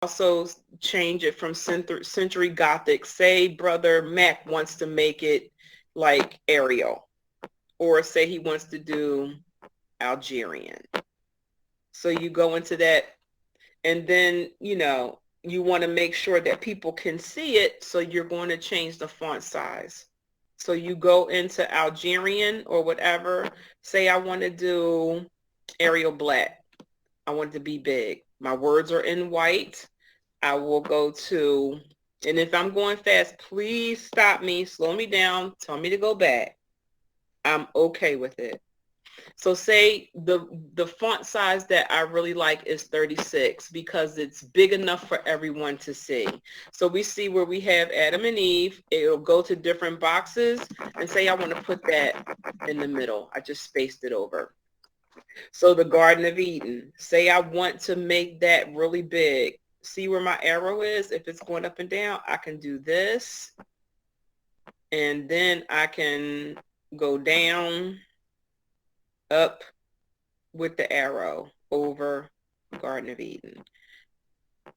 also change it from century Gothic. Say Brother Mac wants to make it like Arial, or say he wants to do Algerian. So you go into that, and then, you want to make sure that people can see it, so you're going to change the font size. So you go into Algerian or whatever. Say I want to do Arial Black. I want it to be big. My words are in white. I will go to, and if I'm going fast, please stop me, slow me down, tell me to go back. I'm okay with it. So say the font size that I really like is 36 because it's big enough for everyone to see. So we see where we have Adam and Eve. It'll go to different boxes, and say I want to put that in the middle. I just spaced it over. So the Garden of Eden, say I want to make that really big. See where my arrow is? If it's going up and down, I can do this. And then I can go down, up with the arrow over Garden of Eden.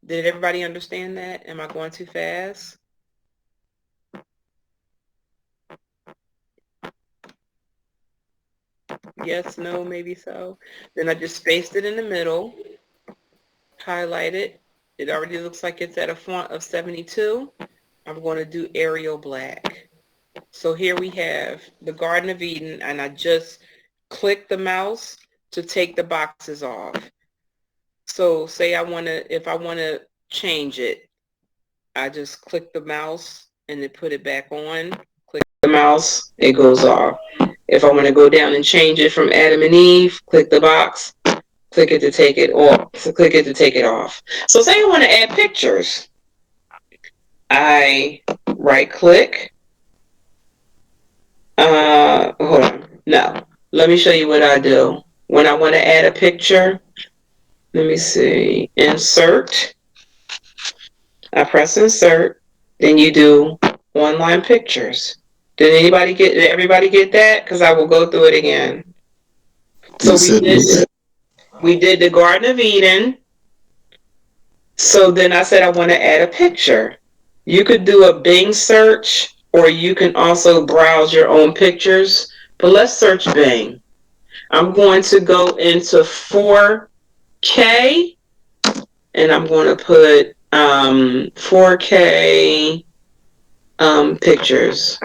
Did everybody understand that? Am I going too fast? Yes, no, maybe so. Then I just spaced it in the middle, highlight it. It already looks like it's at a font of 72. I'm going to do Arial Black. So here we have the Garden of Eden, and I just click the mouse to take the boxes off. So say if I want to change it, I just click the mouse and then put it back on. Click the mouse, it goes off. If I want to go down and change it from Adam and Eve, click the box, click it to take it off. So click it to take it off. So say I want to add pictures. I right click. Hold on. No. Let me show you what I do. When I want to add a picture, let me see. Insert. I press insert. Then you do online pictures. Did everybody get that? Because I will go through it again. So we did the Garden of Eden. So then I said I want to add a picture. You could do a Bing search, or you can also browse your own pictures. But let's search Bing. I'm going to go into 4K, and I'm going to put 4K pictures,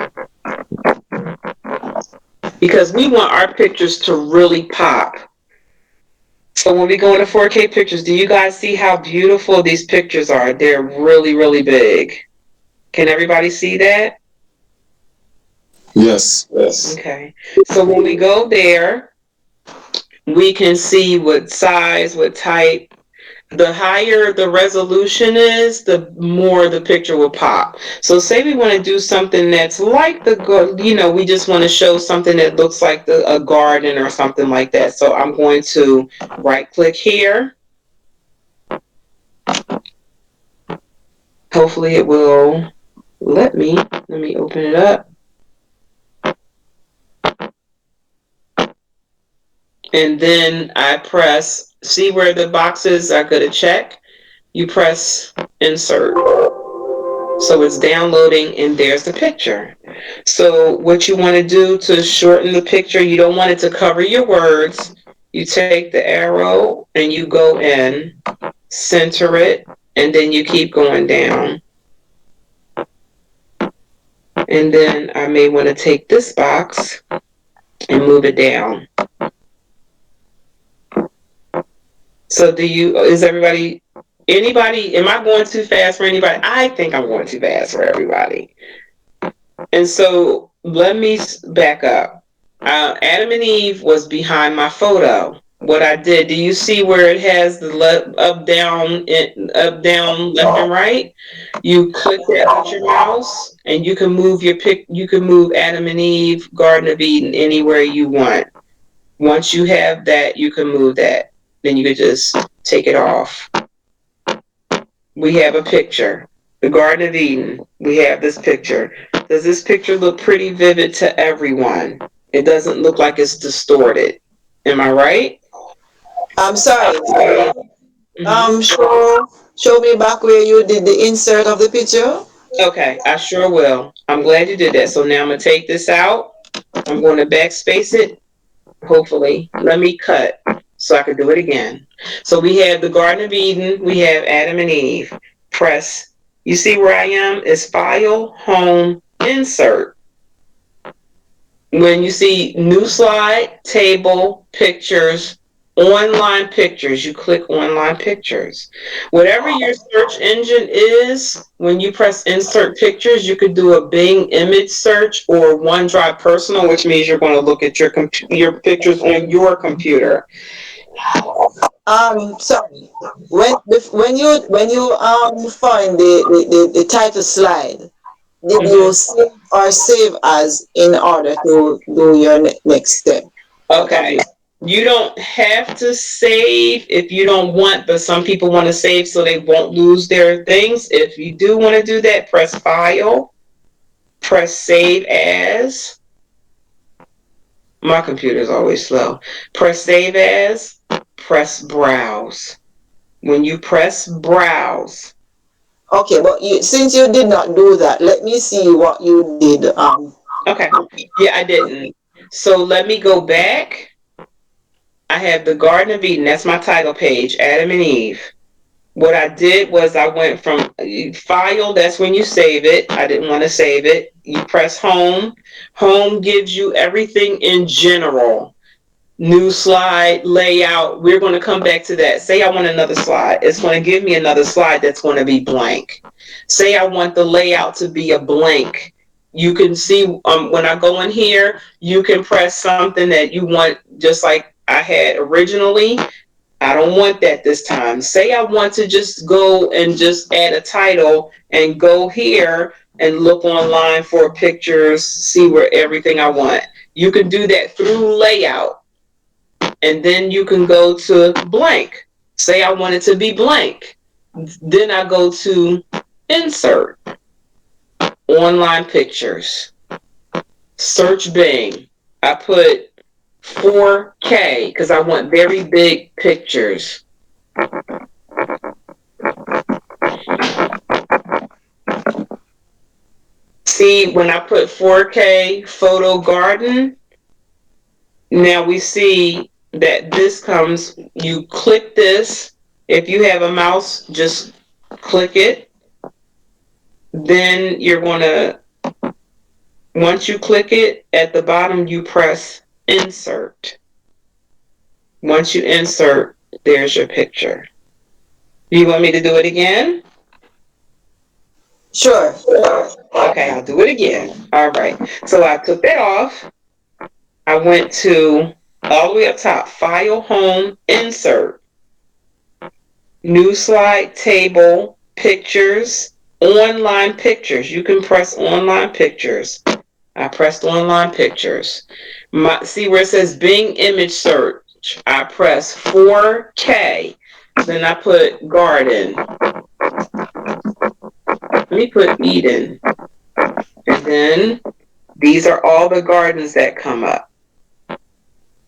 because we want our pictures to really pop. So when we go into 4K pictures, do you guys see how beautiful these pictures are? They're really, really big. Can everybody see that? Yes. Okay. So when we go there, we can see what size, what type. The higher the resolution is, the more the picture will pop. So say we want to do something that's like we just want to show something that looks like a garden or something like that. So I'm going to right click here. Hopefully it will let me open it up. And then I press, see where the boxes are going to check? You press insert. So it's downloading, and there's the picture. So what you want to do to shorten the picture, you don't want it to cover your words. You take the arrow and you go in, center it, and then you keep going down. And then I may want to take this box and move it down. So anybody, am I going too fast for anybody? I think I'm going too fast for everybody. And so let me back up. Adam and Eve was behind my photo. What I did, do you see where it has the up, down, left and right? You click that with your mouse, and you can move you can move Adam and Eve, Garden of Eden, anywhere you want. Once you have that, you can move that. Then you could just take it off. We have a picture. The Garden of Eden. We have this picture. Does this picture look pretty vivid to everyone? It doesn't look like it's distorted. Am I right? I'm sorry. Mm-hmm. Scroll. show me back where you did the insert of the picture? Okay, I sure will. I'm glad you did that. So now I'm going to take this out. I'm going to backspace it, hopefully. Let me cut so I can do it again. So we have the Garden of Eden. We have Adam and Eve. Press. You see where I am? It's File, Home, Insert. When you see New Slide, Table, Pictures, Online Pictures, you click Online Pictures. Whatever your search engine is, when you press Insert Pictures, you could do a Bing image search or OneDrive Personal, which means you're going to look at your pictures on your computer. Sorry. When you find the title slide, did you Mhm. save as in order to do your next step? What have Okay. you? You don't have to save if you don't want, but some people want to save so they won't lose their things. If you do want to do that, press File, press Save As. My computer is always slow. Press Save As, press Browse. When you press Browse, Okay, but since you did not do that, let me see what you did. okay, yeah, I didn't. So let me go back. I have the Garden of Eden. That's my title page, Adam and Eve. What I did was I went from File, that's when you save it. I didn't want to save it. You press Home. Home gives you everything in general. New slide, layout. We're going to come back to that. Say I want another slide. It's going to give me another slide that's going to be blank. Say I want the layout to be a blank. You can see when I go in here, you can press something that you want, just like I had originally. I don't want that this time. Say I want to just go and just add a title and go here and look online for pictures, see where everything I want. You can do that through layout, and then you can go to blank. Say I want it to be blank. Then I go to insert, online pictures, search Bing. I put 4K because I want very big pictures. See, when I put 4K photo garden, now we see that this comes, you click this. If you have a mouse, just click it. Then you're going to, once you click it, at the bottom you press insert. Once you insert, there's your picture. You want me to do it again? Sure. Okay, I'll do it again. All right. So I took that off. I went to all the way up top, File, Home, Insert, New Slide, Table, Pictures, Online Pictures. You can press Online Pictures. I pressed Online Pictures. See where it says Bing Image Search? I press 4K. Then I put Garden. Let me put Eden. And then these are all the gardens that come up.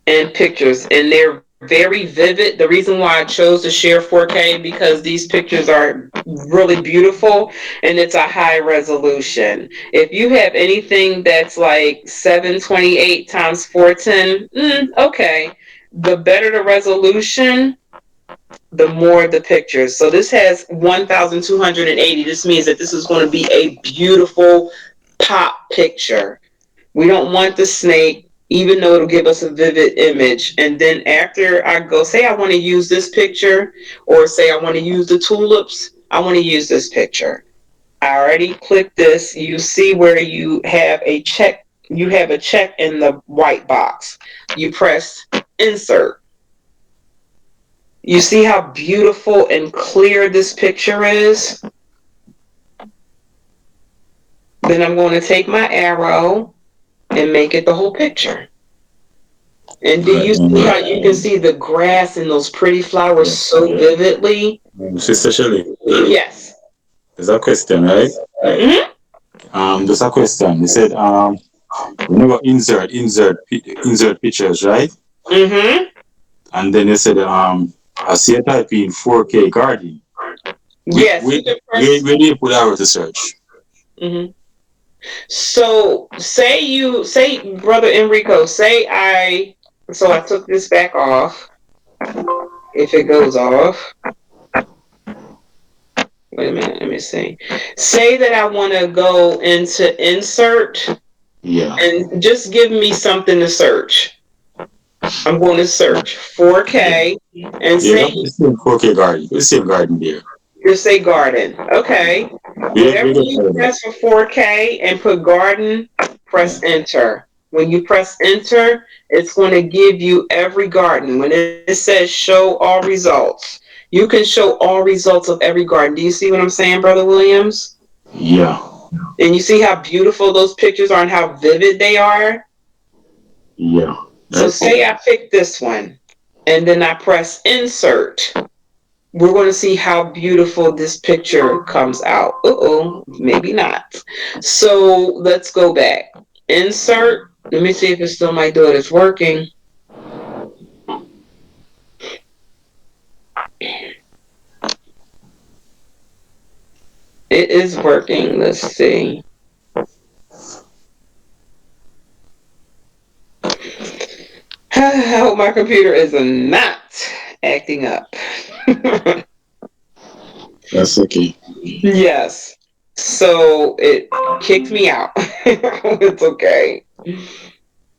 And pictures, and they're very vivid. The reason why I chose to share 4K because these pictures are really beautiful and it's a high resolution. If you have anything that's like 728 times 410, okay. The better the resolution, the more the pictures. So this has 1,280. This means that this is going to be a beautiful pop picture. We don't want the snake, even though it'll give us a vivid image. And then after I go, say I want to use this picture, or say I want to use the tulips, I want to use this picture. I already clicked this. You see where you have a check. You have a check in the white box. You press insert. You see how beautiful and clear this picture is? Then I'm going to take my arrow and make it the whole picture. And do Right. you see how you can see the grass and those pretty flowers so vividly? Sister Shelly, Yes. there's a question, right? Mm-hmm. There's a question. You said whenever insert pictures, right? Mm-hmm. And then you said I see a type in 4K garden. Yes, you can press. Where do you put our to search? Hmm. So say brother Enrico, so I took this back off. If it goes off, wait a minute, let me see. Say that I want to go into insert Yeah. and just give me something to search. I'm going to search Yeah. 4K and Yeah, say that's the same 4K garden. The same garden there. just say garden. Okay. We Whatever get you that. press for 4K and put garden, press enter. When you press enter, it's going to give you every garden. When it says show all results, you can show all results of every garden. Do you see what I'm saying, Brother Williams? Yeah. And you see how beautiful those pictures are and how vivid they are? Yeah. So say I pick this one and then I press insert. We're going to see how beautiful this picture comes out. Uh-oh, maybe not. So let's go back. Insert. Let me see if it's still my do it. It's working. It is working. Let's see. I hope my computer is not acting up. That's okay. Yes. So it kicked me out. It's okay.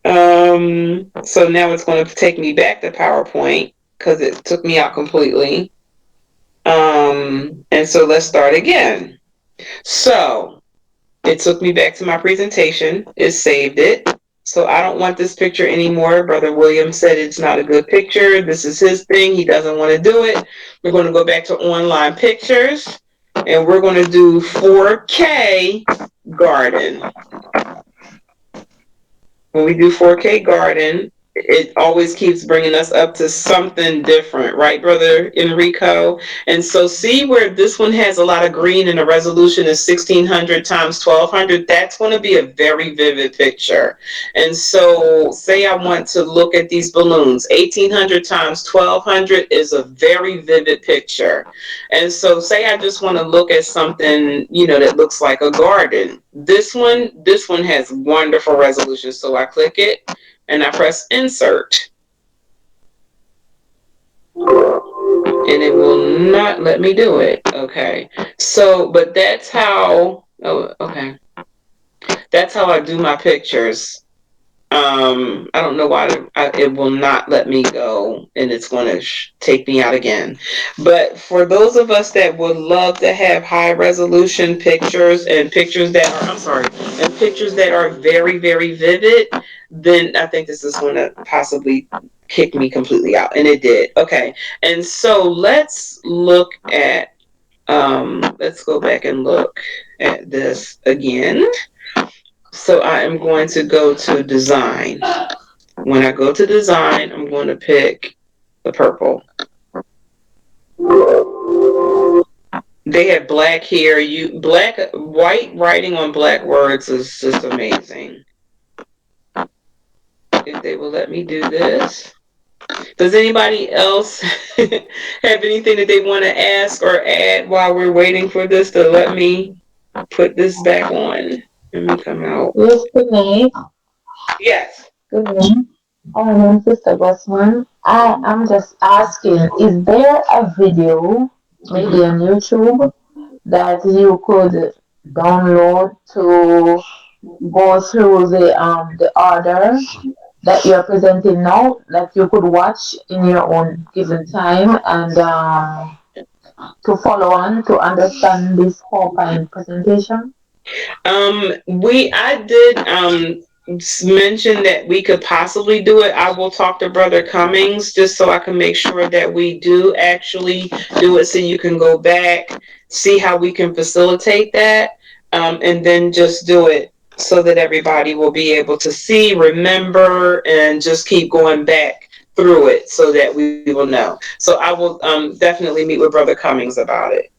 So now it's going to take me back to PowerPoint because it took me out completely. And so let's start again. So it took me back to my presentation. It saved it. So I don't want this picture anymore. Brother William said it's not a good picture. This is his thing. He doesn't want to do it. We're going to go back to online pictures and we're going to do 4K garden. When we do 4K garden, it always keeps bringing us up to something different, right, Brother Enrico? And so see where this one has a lot of green and the resolution is 1600 times 1200. That's going to be a very vivid picture. And so say I want to look at these balloons. 1800 times 1200 is a very vivid picture. And so say I just want to look at something, that looks like a garden. This one has wonderful resolution. So I click it and I press insert. And it will not let me do it. Okay. So, but that's how, okay. That's how I do my pictures. I don't know why it will not let me go and it's going to take me out again. But for those of us that would love to have high resolution pictures and pictures that are, and pictures that are very, very vivid, then I think this is going to possibly kick me completely out. And it did. Okay. And so let's look at, let's go back and look at this again. So I am going to go to design. When I go to design, I'm going to pick the purple. They have black here. White writing on black words is just amazing. If they will let me do this. Does anybody else have anything that they want to ask or add while we're waiting for this to let me put this back on? Let me come out. Yes, Renee. Yes. Good evening. My name is Sister Gosman. I am just asking, is there a video, maybe on YouTube, that you could download to go through the order that you're presenting now, that you could watch in your own given time and to follow on to understand this PowerPoint presentation? I did mention that we could possibly do it. I will talk to Brother Cummings just so I can make sure that we do actually do it so you can go back, see how we can facilitate that, and then just do it so that everybody will be able to see, remember, and just keep going back through it so that we will know. So I will definitely meet with Brother Cummings about it.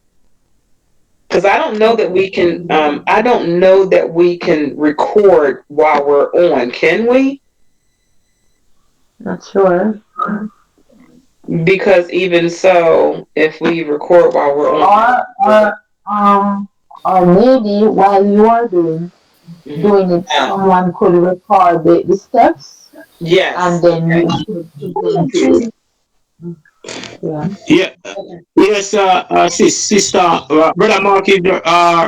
Because I don't know that we can. I don't know that we can record while we're on. Can we? Not sure. Because even so, if we record while we're on, or or um or maybe while you are doing it, someone could record the steps and yes, then okay. you could present it. Yeah. Yeah. Yes, sister, brother Mark is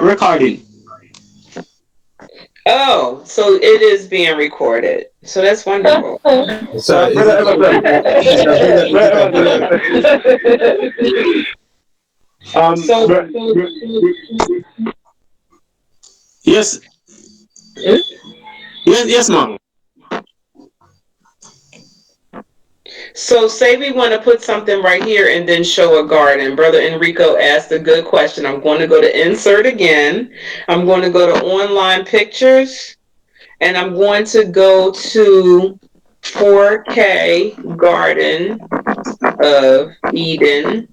recording. Oh, so it is being recorded. So that's wonderful. Sorry, is Brother it Everton. on? Is it on live? So Bro- yes, yes, ma'am. So say we want to put something right here and then show a garden. Brother Enrico asked a good question. I'm going to go to insert again. I'm going to go to online pictures and I'm going to go to 4K Garden of Eden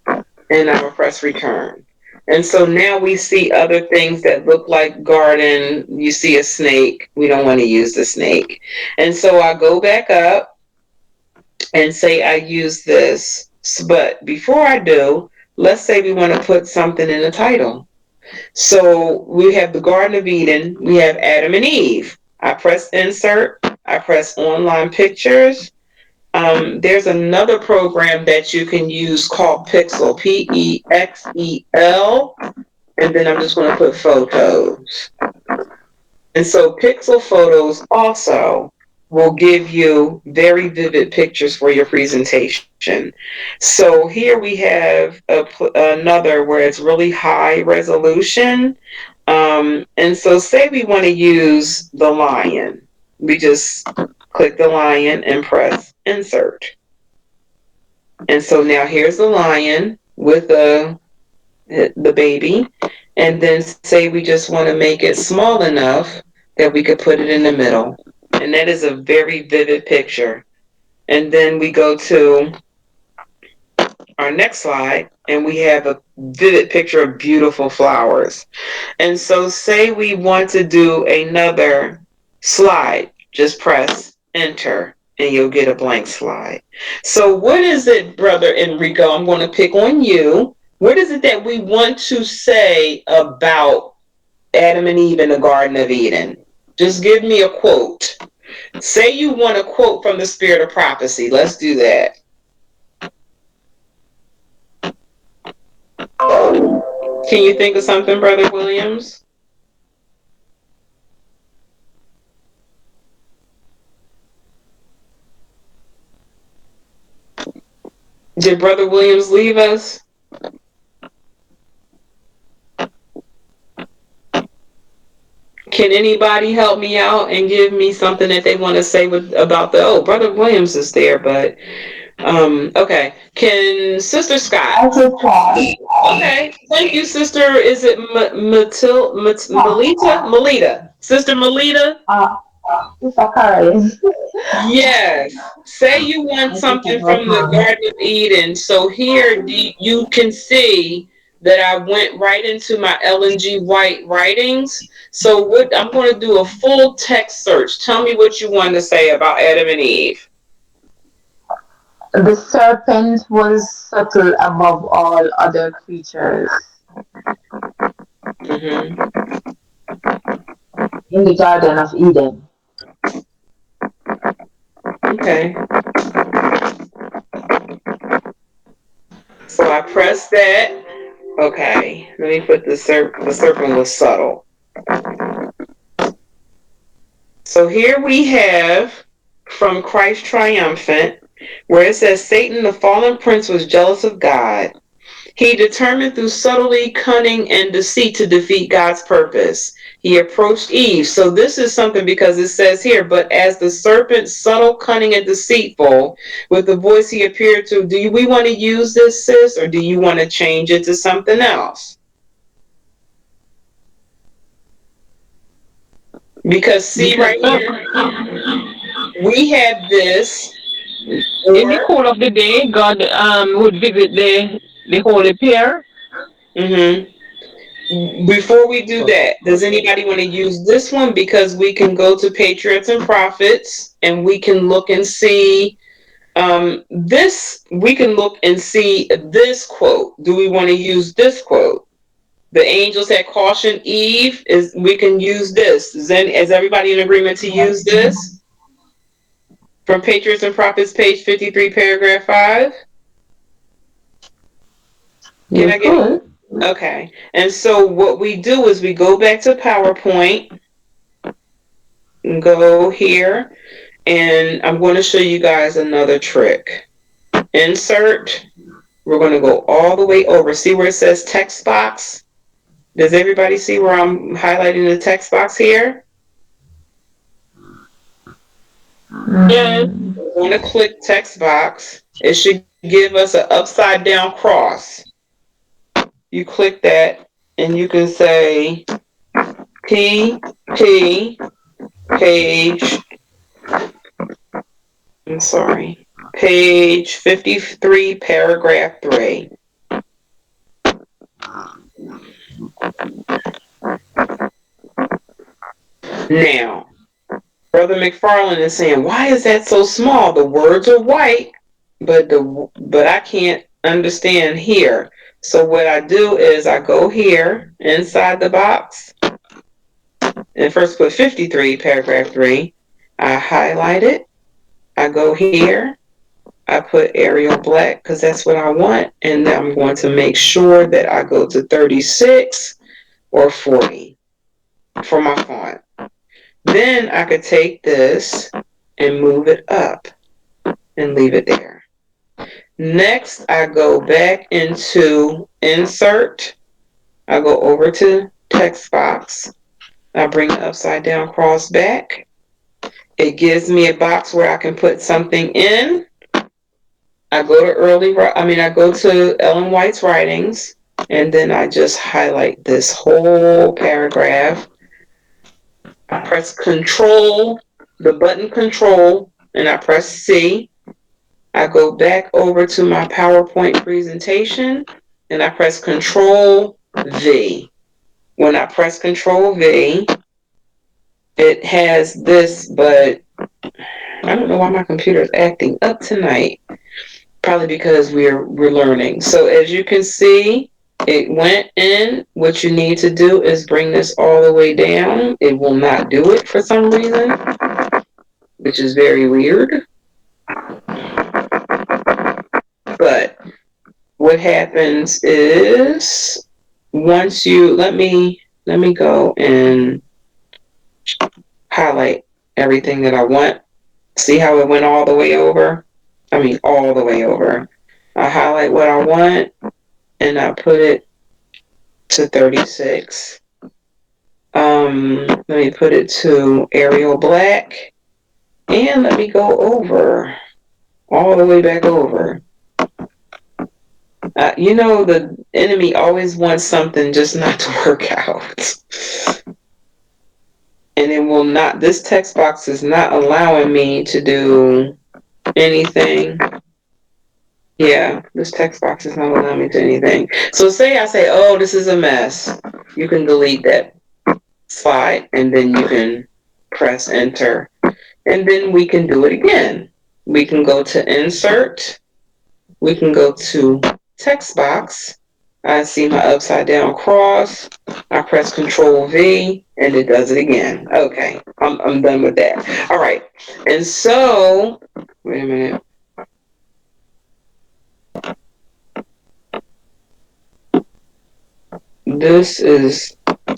and I'm going to press return. And so now we see other things that look like garden. You see a snake. We don't want to use the snake. And so I go back up and say I use this. But before I do, let's say we want to put something in the title. So we have the Garden of Eden, we have Adam and Eve. I press insert, I press online pictures. There's another program that you can use called Pixel, Pexel, and then I'm just going to put photos. And so Pixel Photos also will give you very vivid pictures for your presentation. So here we have another where it's really high resolution. And so say we want to use the lion. We just click the lion and press insert. And so now here's the lion with the baby. And then say we just want to make it small enough that we could put it in the middle. And that is a very vivid picture. And then we go to our next slide and we have a vivid picture of beautiful flowers. And so say we want to do another slide, just press enter and you'll get a blank slide. So what is it, Brother Enrico? I'm going to pick on you. What is it that we want to say about Adam and Eve in the Garden of Eden? Just give me a quote. Say you want a quote from the Spirit of Prophecy. Let's do that. Can you think of something, Brother Williams? Did Brother Williams leave us? Can anybody help me out and give me something that they want to say about Brother Williams is there, but okay. Can Sister Scott? I just Okay, thank you, Sister. Is it Melita? Sister Melita? it's a Karen. Yes. Say you want I think it something was from the mine. Garden of Eden. So here you can see that I went right into my Ellen G. White writings. So what I'm going to do a full text search. Tell me what you want to say about Adam and Eve. The serpent was subtle above all other creatures Mm-hmm. in the Garden of Eden. Okay. So I press that. Okay. Let me put the serpent. The serpent was subtle. So here we have from Christ Triumphant, where it says Satan, the fallen prince, was jealous of God. He determined through subtlety, cunning, and deceit to defeat God's purpose. He approached Eve. So this is something because it says here, but as the serpent, subtle, cunning, and deceitful, with the voice he appeared to. We want to use this, sis, or do you want to change it to something else? Because see right here, we have this. In the cool of the day, God would visit the holy pair. Mm-hmm. Before we do that, does anybody want to use this one? Because we can go to Patriots and Prophets and we can look and see This, we can look and see this quote. Do we want to use this quote? The angels had cautioned Eve. We can use this. Is everybody in agreement to use this? From Patriots and Prophets, page 53, paragraph 5. Can I get it? Okay. And so what we do is we go back to PowerPoint, and go here, and I'm going to show you guys another trick. Insert. We're going to go all the way over. See where it says text box? Does everybody see where I'm highlighting the text box here? Yes. We're going to click text box. It should give us an upside down cross. You click that and you can say P page, I'm sorry, page 53, paragraph 3. Now, Brother McFarland is saying, why is that so small? The words are white, but I can't understand here. So what I do is I go here inside the box and first put 53, paragraph 3. I highlight it. I go here. I put Arial Black because that's what I want. And then I'm going to make sure that I go to 36 or 40 for my font. Then I could take this and move it up and leave it there. Next, I go back into Insert. I go over to Text Box. I bring the upside down cross back. It gives me a box where I can put something in. I go to Ellen White's writings, and then I just highlight this whole paragraph. I press Control, the button Control, and I press C. I go back over to my PowerPoint presentation, and I press Control V. When I press Control V, it has this, but I don't know why my computer is acting up tonight. Probably because we're learning. So as you can see, it went in. What you need to do is bring this all the way down. It will not do it for some reason, which is very weird. But what happens is once you let me go and highlight everything that I want. See how it went all the way over? I mean, all the way over. I highlight what I want and I put it to 36. Let me put it to Arial Black and let me go over, all the way back over. The enemy always wants something just not to work out. And it will not, this text box is not allowing me to do anything. Yeah, this text box is not allowing me to do anything. So say I say, oh, this is a mess. You can delete that slide and then you can press enter. And then we can do it again. We can go to Insert. We can go to Text Box. I see my upside down cross. I press Control V and it does it again. Okay, I'm done with that. All right. And so, wait a minute.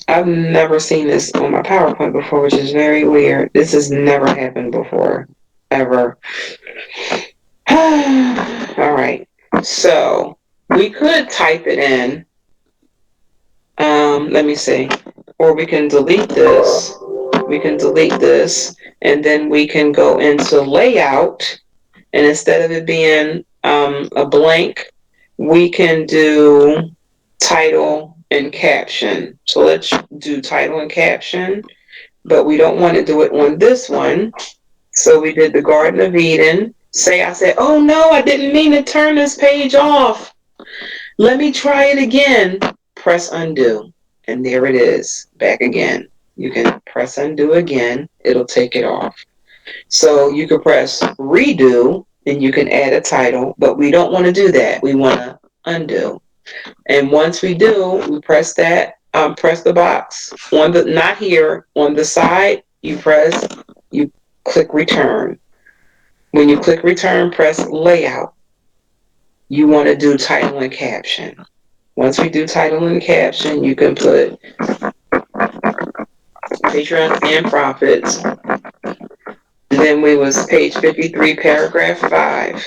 I've never seen this on my PowerPoint before, which is very weird. This has never happened before, ever. All right. So we could type it in. Let me see. Or we can delete this. And then we can go into layout. And instead of it being a blank, we can do title and caption. So let's do title and caption. But we don't want to do it on this one. So we did the Garden of Eden. I said, oh no, I didn't mean to turn this page off. Let me try it again. Press undo. And there it is, back again. You can press undo again. It'll take it off. So you can press redo and you can add a title, but we don't want to do that. We want to undo. And once we do, we press that, press the box on the, not here, on the side, you click return. When you click return, press layout. You want to do title and caption. Once we do title and caption, you can put Patreon and Profits. And then we was page 53, paragraph 5.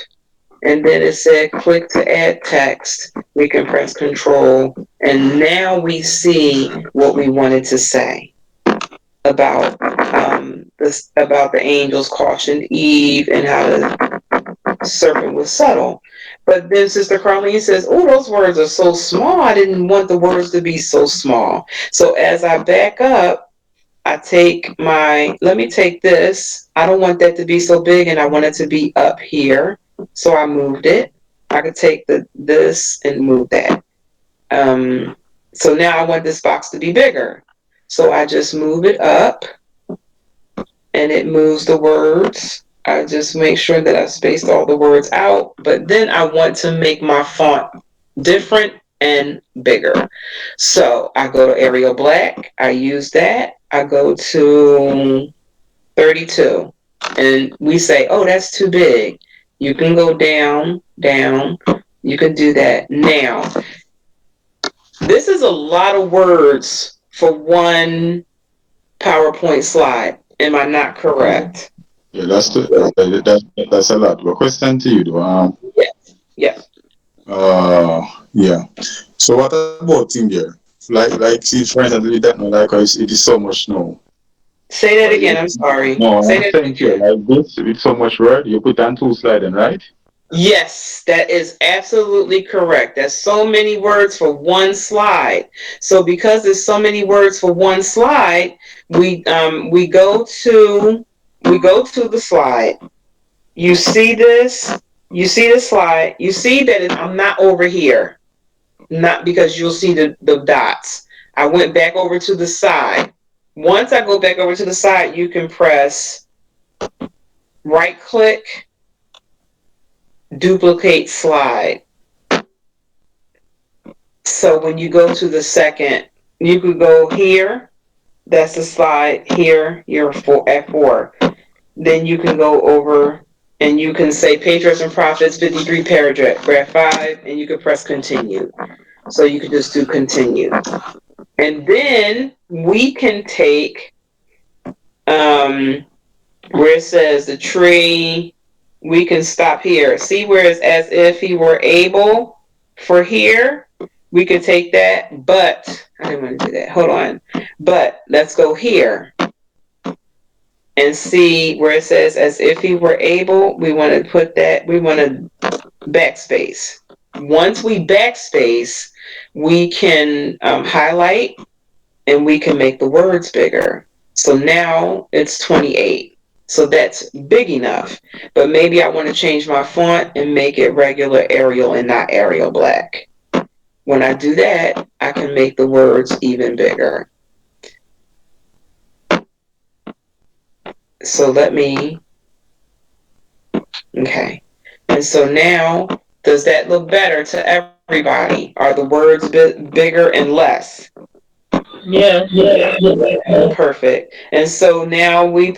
And then it said click to add text. We can press control. And now we see what we wanted to say about this, about the angels cautioned Eve and how the serpent was subtle. But then Sister Carlene says, oh, those words are so small. I didn't want the words to be so small. So as I back up, I take my, let me take this. I don't want that to be so big and I want it to be up here. So I moved it. I could take this and move that. So now I want this box to be bigger. So I just move it up and it moves the words. I just make sure that I spaced all the words out, but then I want to make my font different and bigger. So I go to Arial Black, I use that, I go to 32, and we say, oh, that's too big. You can go down, you can do that. Now, this is a lot of words for one PowerPoint slide. Am I not correct? Yeah, that's a lot. But question to you, though. Yeah. Yeah. So what about in there? Like, she's trying to do that now, like, it is so much now. Say that again. I'm sorry. No, Say I'm that saying here, like this, with so much word, you put on 2 sliding, right? Yes, that is absolutely correct. There's so many words for one slide. So because there's so many words for one slide, we go to the slide. You see this? You see the slide? You see that I'm not over here. Not because you'll see the dots. I went back over to the side. Once I go back over to the side, you can press right click, duplicate slide. So when you go to the second, you could go here. That's the slide here. You're at 4. Then you can go over and you can say Patriots and Profits 53 paragraph 5, and you can press continue. So you can just do continue. And then we can take where it says the tree, we can stop here. See where it's as if he were able for here? We could take that, but I didn't want to do that. Hold on. But let's go here and see where it says as if he were able. We want to put that, we want to backspace. Once we backspace, we can highlight and we can make the words bigger. So now it's 28. So that's big enough. But maybe I want to change my font and make it regular Arial and not Arial Black. When I do that, I can make the words even bigger. So let me, okay. And so now, does that look better to everybody? Are the words bigger and less? Yeah. Perfect. And so now we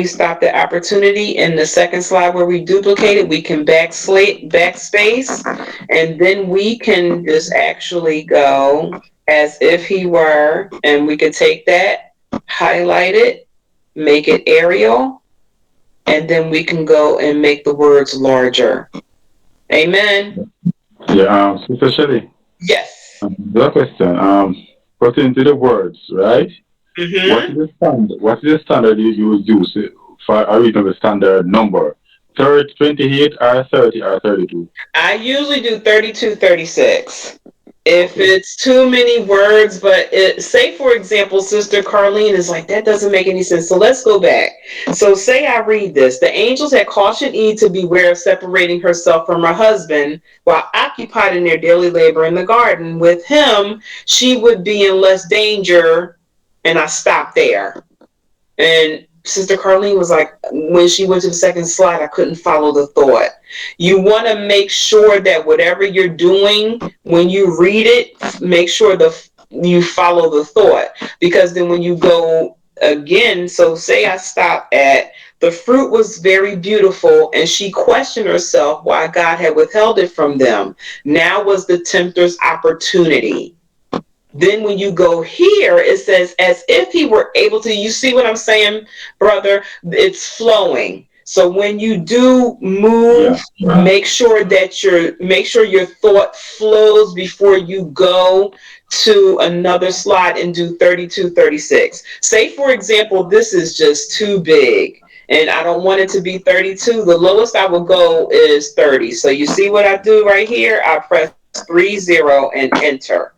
stop the opportunity in the second slide where we duplicated. We can backspace, and then we can just actually go as if he were, and we could take that, highlight it, make it Arial, and then we can go and make the words larger. Amen. Yeah, Sis.Shelly. Yes. The question, pertaining to the words, right? Mm-hmm. What is the standard you would use for a reasonable standard number? 30, 28, or 30, or 32? I usually do 32, 36. If it's too many words, but say for example, Sister Carlene is like, that doesn't make any sense. So let's go back. So say I read this. The angels had cautioned Eve to beware of separating herself from her husband while occupied in their daily labor in the garden. With him, she would be in less danger. And I stop there. And Sister Carlene was like, when she went to the second slide, I couldn't follow the thought. You want to make sure that whatever you're doing, when you read it, make sure you follow the thought. Because then when you go again, so say I stop at, the fruit was very beautiful, and she questioned herself why God had withheld it from them. Now was the tempter's opportunity. Then when you go here, it says, as if he were able to, you see what I'm saying, brother? It's flowing. So when you do move, make sure your thought flows before you go to another slide and do 32, 36. Say, for example, this is just too big and I don't want it to be 32. The lowest I will go is 30. So you see what I do right here? I press 30 and enter.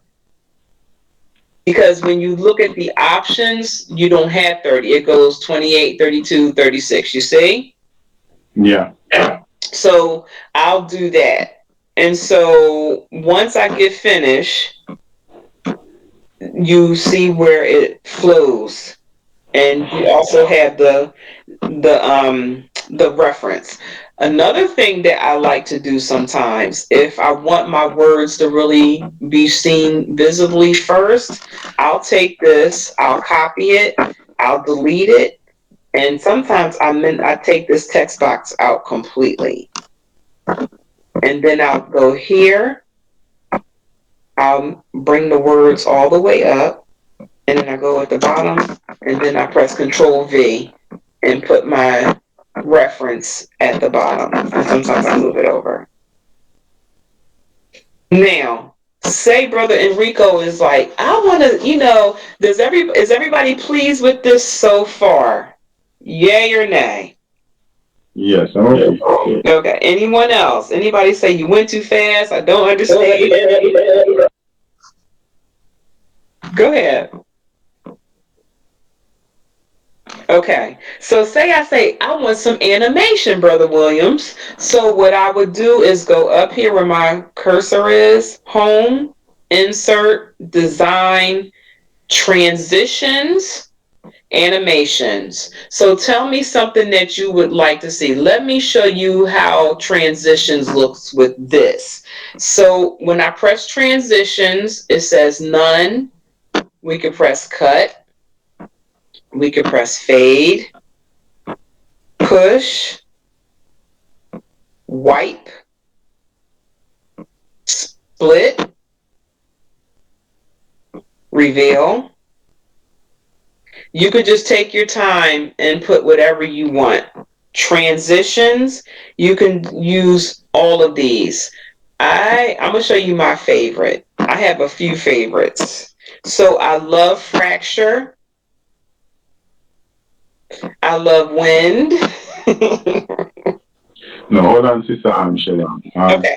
Because when you look at the options, you don't have 30. It goes 28, 32, 36. You see? Yeah. So I'll do that. And so once I get finished, you see where it flows. And you also have the reference. Another thing that I like to do sometimes, if I want my words to really be seen visibly first, I'll take this, I'll copy it, I'll delete it, and sometimes I take this text box out completely. And then I'll go here, I'll bring the words all the way up, and then I go at the bottom, and then I press Control V and put my reference at the bottom. And sometimes I move it over. Now, say Brother Enrico is like, I want to, is everybody pleased with this so far? Yay or nay? Yes, okay. Okay. Anyone else? Anybody say you went too fast? I don't understand. Go ahead. Okay, so I say I want some animation, Brother Williams. So what I would do is go up here where my cursor is, home, insert, design, transitions, animations. So tell me something that you would like to see. Let me show you how transitions looks with this. So when I press transitions, it says none. We can press cut. We can press fade, push, wipe, split, reveal. You could just take your time and put whatever you want. Transitions, you can use all of these. I'm going to show you my favorite. I have a few favorites. So I love fracture. I love wind. No, hold on, Sister Shelly. Okay.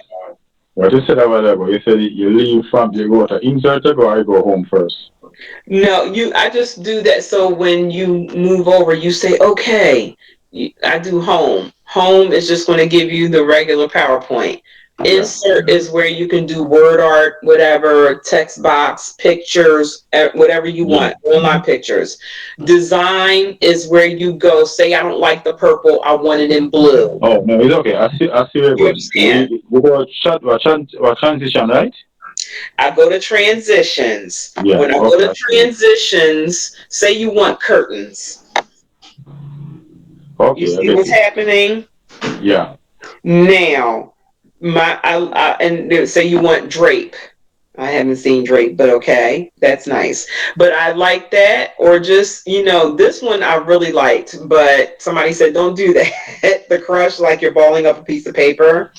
What you said a while ago, you said you leave from, you go to insert or I go home first? No, I just do that. So when you move over, you say, okay, I do home. Home is just going to give you the regular PowerPoint. Okay. Insert is where you can do word art, whatever, text box, pictures, whatever you want, online pictures. Design is where you go, say I don't like the purple, I want it in blue. Oh, no, it's okay. I see where it goes. We go transition, right? I go to transitions. Yeah, when I go to transitions, say you want curtains. Okay, you see what's happening? Yeah. Now, and say you want drape. I haven't seen drape, but okay, that's nice. But I like that, or just, this one I really liked, but somebody said don't do that. The crush, like you're balling up a piece of paper,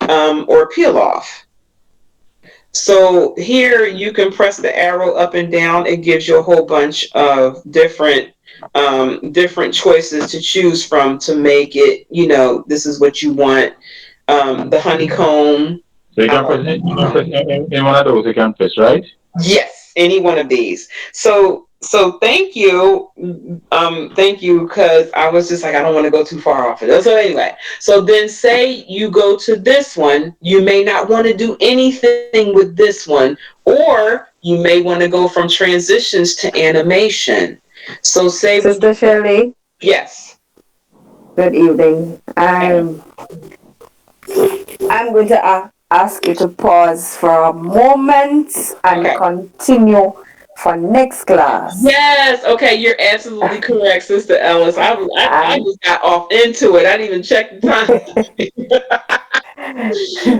or peel off. So here you can press the arrow up and down. It gives you a whole bunch of different choices to choose from to make it, this is what you want. The honeycomb. So you can press any one of those, you can press, right? Yes, any one of these. So thank you. Thank you, because I was just like, I don't want to go too far off it. So anyway, so then say you go to this one, you may not want to do anything with this one, or you may want to go from transitions to animation. So say Sister Shelly. Yes. Good evening. I'm going to ask you to pause for a moment and Okay. continue for next class. Yes. Okay. You're absolutely correct, Sister Ellis. I just got off into it. I didn't even check the time.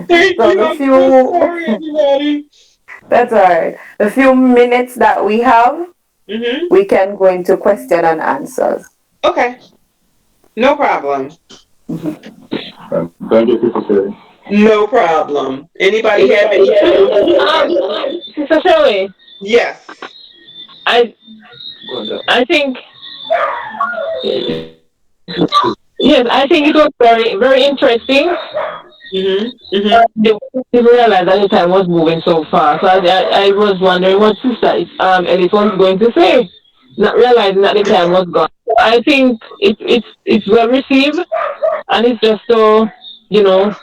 Thank So you. the I'm so few sorry, everybody. that's all right. The few minutes that we have, Mm-hmm. we can go into question and answers. Okay. No problem. Thank you, Sister. No problem. Anybody have any? Sister Shelly, Yes. I I think yes, I think it was very very interesting. Mm-hmm. Mm-hmm. They didn't realize that the time was moving so fast. So I was wondering what Sister Ellis was going to say, not realizing that the time was gone. So I think it's well received, and it's just to go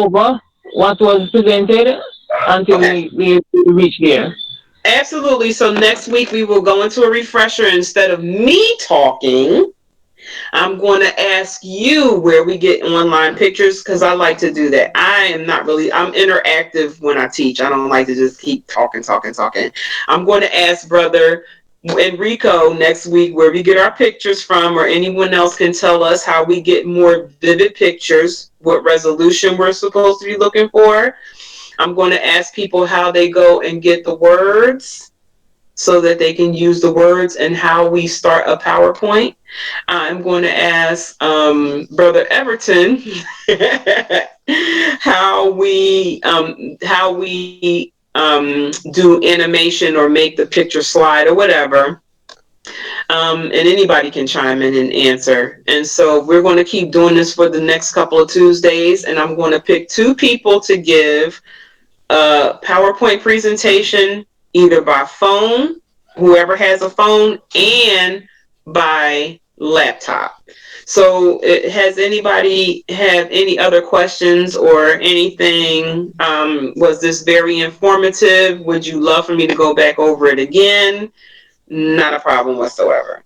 over what was presented until Okay. we reach there. Absolutely. So next week we will go into a refresher. Instead of me talking, I'm going to ask you where we get online pictures because I like to do that. I'm interactive when I teach. I don't like to just keep talking, talking, talking. I'm going to ask Brother Enrico next week where we get our pictures from, or anyone else can tell us how we get more vivid pictures, what resolution we're supposed to be looking for. I'm going to ask people how they go and get the words so that they can use the words and how we start a PowerPoint. I'm going to ask Brother Everton how we do animation or make the picture slide or whatever. And anybody can chime in and answer. And so we're going to keep doing this for the next couple of Tuesdays. And I'm going to pick 2 people to give a PowerPoint presentation either by phone, whoever has a phone, and by laptop. So has anybody have any other questions or anything? Was this very informative? Would you love for me to go back over it again? Not a problem whatsoever.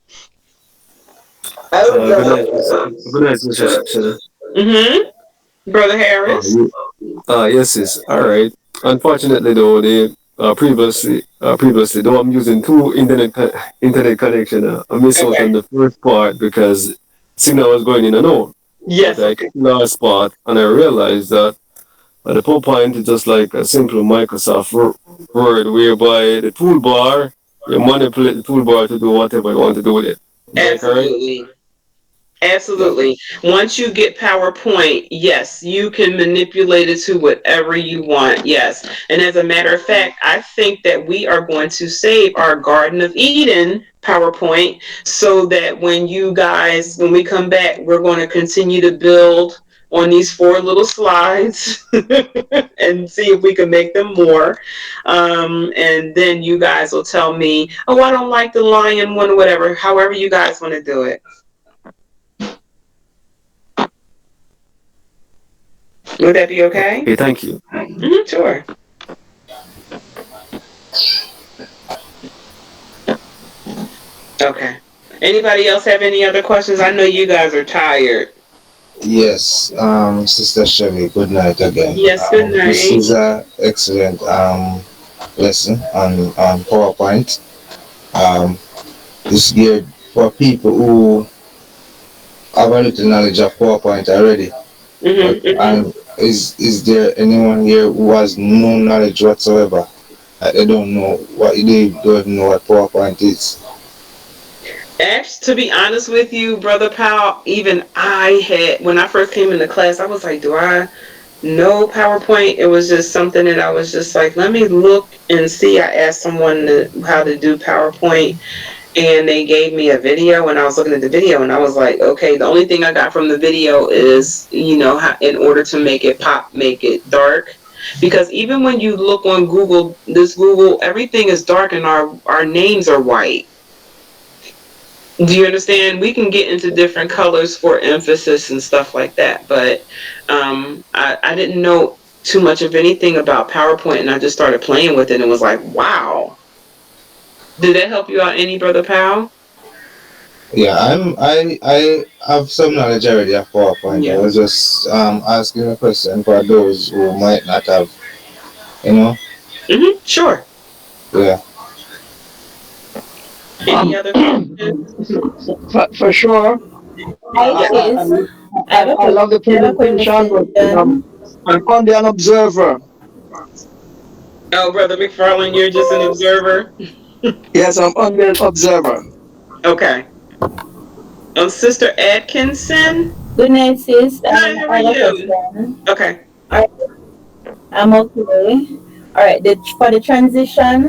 I would Good love night, good night, Mr. Shelley. Brother Harris. Yes, sis. All right. Unfortunately, though, previously, though I'm using two internet connection, I missed out on Okay. the first part because signal was going in and out. But Yes. I Okay. got the last part, and I realized that the PowerPoint is just like a simple Microsoft Word, whereby the toolbar you manipulate the toolbar to do whatever you want to do with it. Is that correct? Absolutely. Yeah. Absolutely. Once you get PowerPoint, yes, you can manipulate it to whatever you want. Yes. And as a matter of fact, I think that we are going to save our Garden of Eden PowerPoint so that when we come back, we're going to continue to build on these 4 little slides and see if we can make them more. And then you guys will tell me, oh, I don't like the lion one, whatever, however you guys want to do it. Would that be okay? Okay, thank you. Sure. Okay. Anybody else have any other questions? I know you guys are tired. Yes, Sister Shelly, good night again. Yes, good This night. is an excellent lesson on PowerPoint. Um, it's geared for people who have a little knowledge of PowerPoint already. But is there anyone here who has no knowledge whatsoever? They don't know they don't even know what PowerPoint is. Actually, to be honest with you, Brother Powell, even when I first came into class, I was like, do I know PowerPoint? It was just something that I was just like, let me look and see. I asked someone how to do PowerPoint, and they gave me a video, and I was looking at the video, and I was like, okay, the only thing I got from the video is, how, in order to make it pop, make it dark. Because even when you look on Google, everything is dark and our names are white. Do you understand? We can get into different colors for emphasis and stuff like that, but I didn't know too much of anything about PowerPoint, and I just started playing with it and was like, wow. Did that help you out any, Brother Powell? Yeah, I have some knowledge already of PowerPoint. I Yeah. was just asking a question for those who might not have, you know. Sure. Yeah. Any other questions? For sure. Hi, Yeah. sis. I have a I love the presentation, but question. I'm only an observer. Oh, Brother McFarland, you're just an observer? Yes, I'm only an observer. Okay. Sister Atkinson? Good night, sis. Hi, how I are have a you? question. Okay. Alright, I'm okay. All right. For the transition,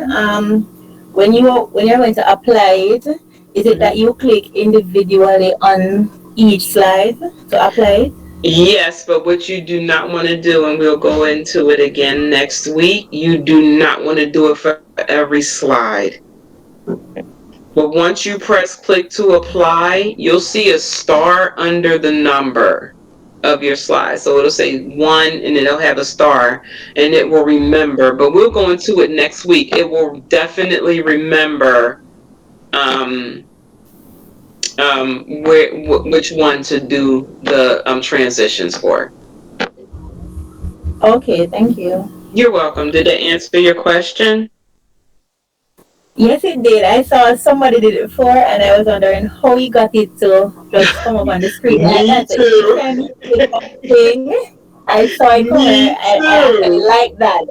when you're going to apply it, is it that you click individually on each slide to apply it? Yes, but what you do not want to do, and we'll go into it again next week, you do not want to do it for every slide. But once you press click to apply, you'll see a star under the number of your slide. So it'll say 1 and it'll have a star and it will remember. But we'll go into it next week. It will definitely remember um, which one to do the transitions for. Okay. Thank you. You're welcome. Did that answer your question? Yes, it did. I saw somebody did it before, and I was wondering how he got it to just come up on the screen like Me that. So each too. time he did one thing, I saw it come, and Me I actually too. like that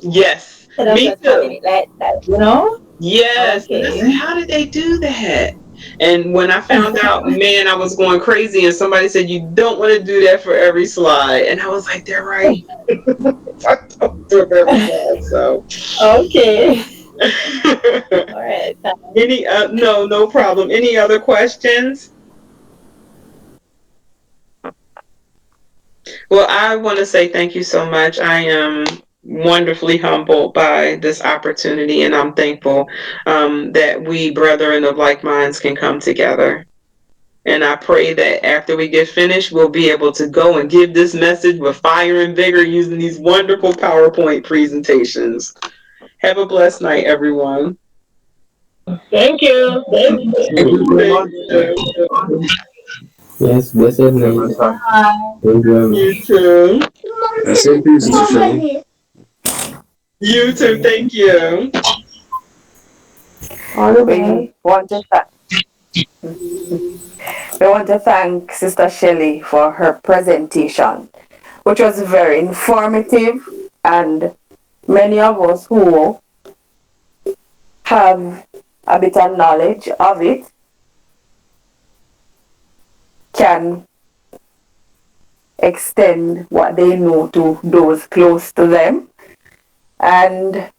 Yes, instead of me just having too. it like that. You know? Yes. And I said, Okay. how did they do that? And when I found out, man, I was going crazy. And somebody said, you don't want to do that for every slide. And I was like, they're right. I don't do it for every slide. So. Okay. All right. Any, no problem. Any other questions? Well, I want to say thank you so much. I am wonderfully humbled by this opportunity, and I'm thankful that we, brethren of like minds, can come together. And I pray that after we get finished, we'll be able to go and give this message with fire and vigor using these wonderful PowerPoint presentations. Have a blessed night, everyone. Thank you. Thank you very Thank much. you. Yes, blessed night. Thank You you. too. Same to you, Sister Shelly. You too. Thank you. All the We best. want to we want to thank Sister Shelly for her presentation, which was very informative, and many of us who have a bit of knowledge of it can extend what they know to those close to them. And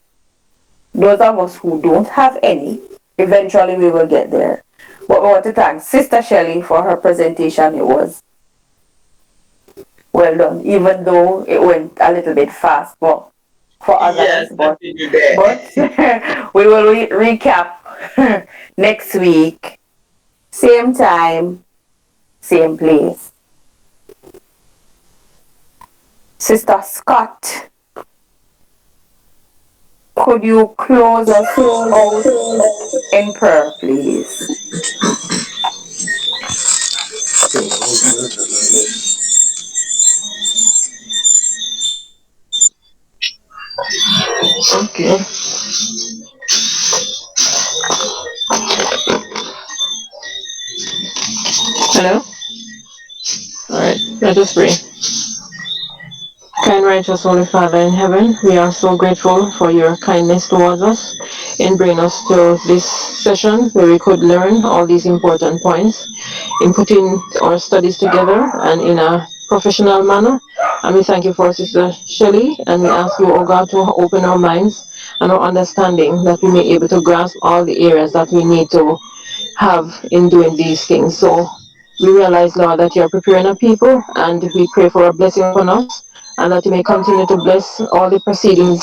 those of us who don't have any, eventually we will get there. But we want to thank Sister Shelly for her presentation. It was well done, even though it went a little bit fast for Yes, others. I But figured that. we will recap next week, same time, same place. Sister Scott, could you close us out in prayer, please? Okay. Hello? Alright, let us pray. Kind righteous Holy Father in heaven, we are so grateful for your kindness towards us in bringing us to this session where we could learn all these important points in putting our studies together and in a professional manner. And we thank you for Sister Shelly, and we ask you, oh God, to open our minds and our understanding that we may be able to grasp all the areas that we need to have in doing these things. So we realize, Lord, that you are preparing a people, and we pray for a blessing upon us, and that you may continue to bless all the proceedings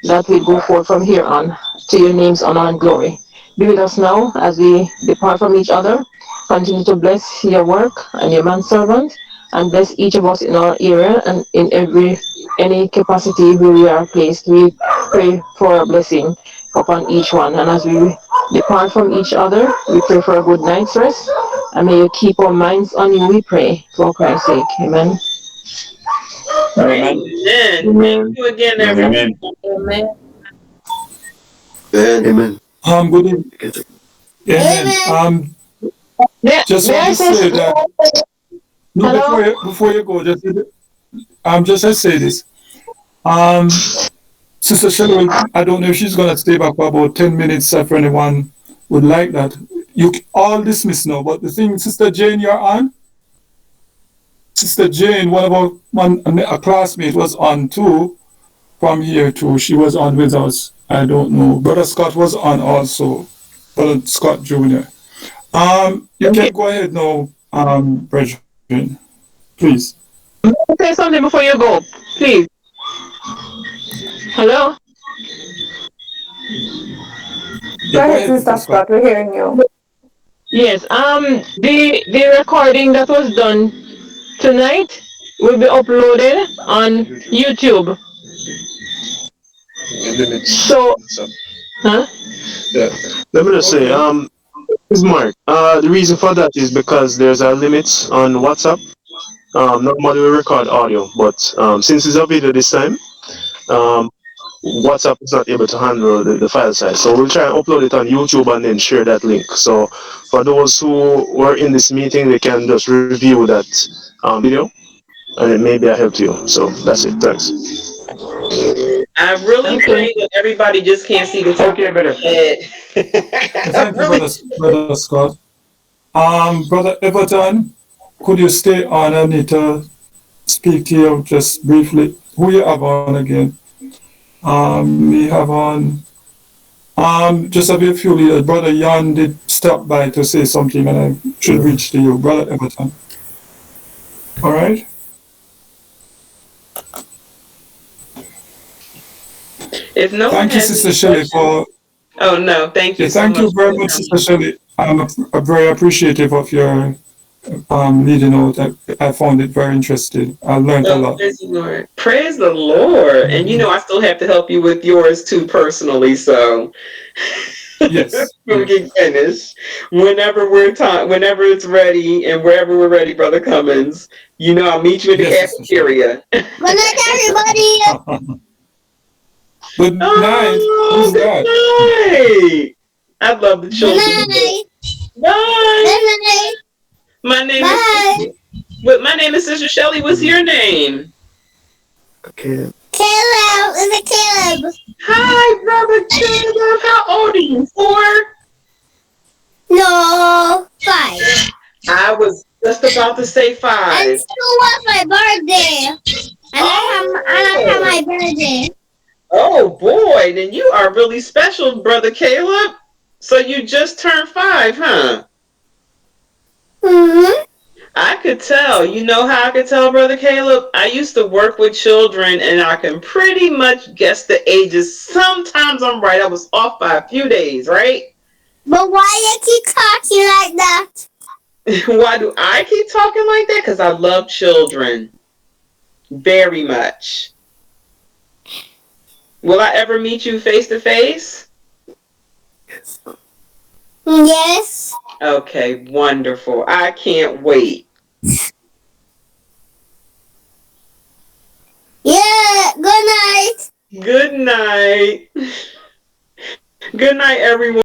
that we go forth from here on, to your name's honor and glory. Be with us now as we depart from each other. Continue to bless your work and your manservant, and bless each of us in our area and in any capacity where we are placed. We pray for a blessing upon each one. And as we depart from each other. We pray for a good night's rest. And may you keep our minds on you, we pray, for Christ's sake. Amen. Amen. Amen. Thank Amen. you again, everyone. Amen. Amen. Amen. Good evening. Amen. Just May want I to say say that no, hello? before you go, just to say this. Sister Shelly, I don't know if she's gonna stay back for about 10 minutes if anyone would like that. You all dismiss now, but the thing, Sister Jane, you're on. Sister Jane, a classmate was on too from here too. She was on with us. I don't know. Brother Scott was on also. Brother Scott Jr. You Okay. can go ahead now, brethren, please. Say something before you go, please. Hello? Yeah, Go go ahead, ahead, Sister Brother Scott. Scott, we're hearing you. Yes. The recording that was done tonight will be uploaded on YouTube. So, huh? Yeah. Let me just say, Okay. this is Mark. The reason for that is because there's a limit on WhatsApp. Normally we record audio, but since it's a video this time, um, WhatsApp is not able to handle the file size. So we'll try and upload it on YouTube and then share that link. So for those who were in this meeting, they can just review that video and it may be a help to you. So that's it. Thanks. I really Okay. pray that everybody just can't see the top Okay, of better. my head. I Thank you, really. Brother Scott. Brother Everton, could you stay on? I need to speak to you just briefly. Who you have on again? We have on. Just a bit few leaders. Brother Jan did stop by to say something, and I should reach to you, Brother Everton. All right. If no one Thank you, has Sister any Shelley, questions, for. oh no, thank you Yeah, so thank much you for very much, Sister coming. Shelley. I'm very appreciative of your leading out. I found it very interesting. I learned a Oh, lot. praise the Lord. Praise the Lord. And you know, I still have to help you with yours too personally. So Yes. we'll Yes. get finished whenever it's ready and wherever we're ready, Brother Cummins. You know, I'll meet you in the Yes, Sister Shelley. cafeteria. Good night, everybody. Good night. Oh, Who's good that? night. I love the Good children. night. Bye. Good night. My name Bye. is Sister Shelly. What's your name? Okay. Caleb. Is it Caleb? Hi, Brother Caleb. How old are you? 4? No. 5. I was just about to say And 5. it was my birthday. And I have Oh, my birthday. oh boy. Then you are really special, Brother Caleb. So you just turned 5, huh? Mm-hmm. I could tell. You know how I could tell, Brother Caleb? I used to work with children and I can pretty much guess the ages. Sometimes I'm right. I was off by a few days, right? But why you keep talking like that? Why do I keep talking like that? Because I love children very much. Will I ever meet you face to face? Yes. Okay, wonderful. I can't wait. Yeah. Good night. Good night. Good night, everyone.